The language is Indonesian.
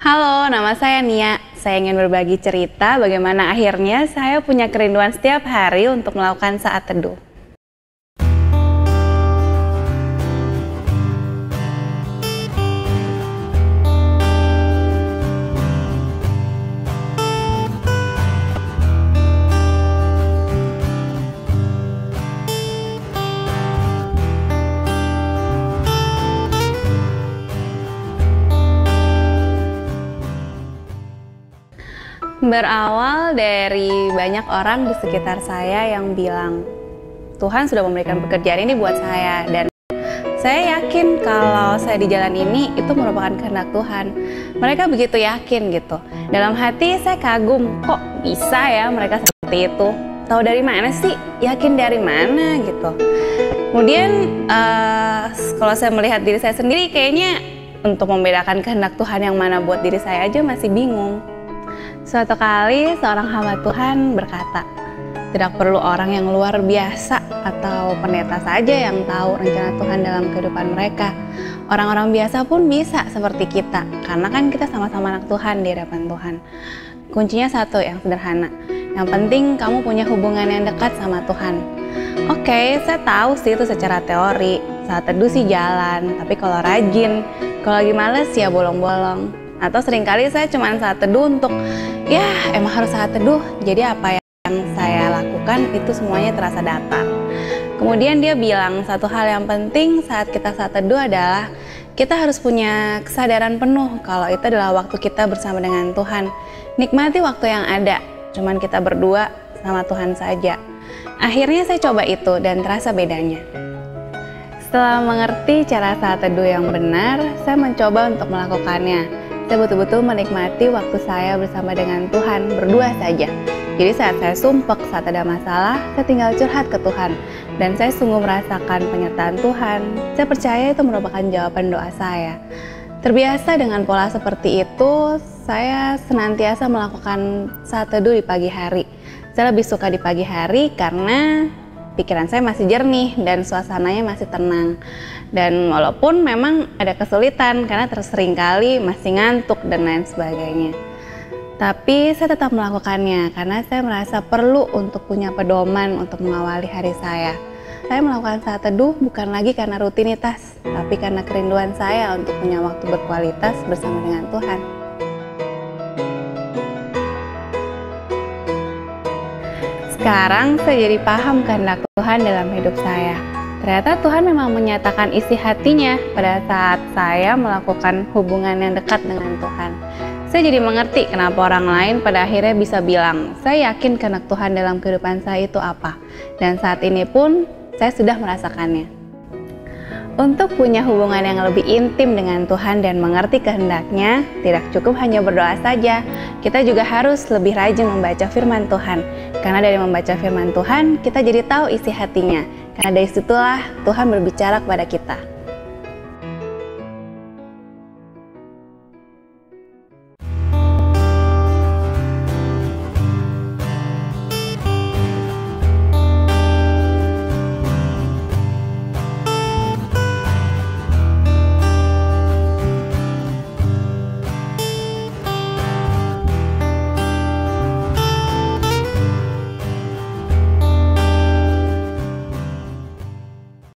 Halo, nama saya Nia. Saya ingin berbagi cerita bagaimana akhirnya saya punya kerinduan setiap hari untuk melakukan saat teduh. Berawal dari banyak orang di sekitar saya yang bilang, Tuhan sudah memberikan pekerjaan ini buat saya, dan saya yakin kalau saya di jalan ini itu merupakan kehendak Tuhan. Mereka begitu yakin gitu. Dalam hati saya kagum, kok bisa ya mereka seperti itu? Tahu dari mana sih? Yakin dari mana gitu? Kemudian kalau saya melihat diri saya sendiri, kayaknya untuk membedakan kehendak Tuhan yang mana buat diri saya aja masih bingung. Suatu kali seorang hamba Tuhan berkata, tidak perlu orang yang luar biasa atau pendeta saja yang tahu rencana Tuhan dalam kehidupan mereka. Orang-orang biasa pun bisa seperti kita, karena kan kita sama-sama anak Tuhan di hadapan Tuhan. Kuncinya satu, yang sederhana. Yang penting kamu punya hubungan yang dekat sama Tuhan. Oke, saya tahu sih itu secara teori, saat teduh sih jalan, tapi kalau rajin, kalau lagi males ya bolong-bolong. Atau seringkali saya cuma saat teduh untuk, ya emang harus saat teduh, jadi apa yang saya lakukan itu semuanya terasa datar. Kemudian dia bilang satu hal yang penting saat kita saat teduh adalah kita harus punya kesadaran penuh kalau itu adalah waktu kita bersama dengan Tuhan. Nikmati waktu yang ada, cuman kita berdua sama Tuhan saja. Akhirnya saya coba itu dan terasa bedanya. Setelah mengerti cara saat teduh yang benar, saya mencoba untuk melakukannya. Saya betul-betul menikmati waktu saya bersama dengan Tuhan, berdua saja. Jadi saat saya sumpek, saat ada masalah, saya tinggal curhat ke Tuhan. Dan saya sungguh merasakan penyertaan Tuhan. Saya percaya itu merupakan jawaban doa saya. Terbiasa dengan pola seperti itu, saya senantiasa melakukan saat teduh di pagi hari. Saya lebih suka di pagi hari karena pikiran saya masih jernih dan suasananya masih tenang. Dan walaupun memang ada kesulitan karena tersering kali masih ngantuk dan lain sebagainya, tapi saya tetap melakukannya karena saya merasa perlu untuk punya pedoman untuk mengawali hari saya. Saya melakukan saat teduh bukan lagi karena rutinitas, tapi karena kerinduan saya untuk punya waktu berkualitas bersama dengan Tuhan. Sekarang saya jadi paham kehendak Tuhan dalam hidup saya. Ternyata Tuhan memang menyatakan isi hatinya pada saat saya melakukan hubungan yang dekat dengan Tuhan. Saya jadi mengerti kenapa orang lain pada akhirnya bisa bilang, saya yakin kehendak Tuhan dalam kehidupan saya itu apa. Dan saat ini pun saya sudah merasakannya. Untuk punya hubungan yang lebih intim dengan Tuhan dan mengerti kehendaknya, tidak cukup hanya berdoa saja. Kita juga harus lebih rajin membaca firman Tuhan. Karena dari membaca firman Tuhan, kita jadi tahu isi hatinya. Karena dari situlah Tuhan berbicara kepada kita.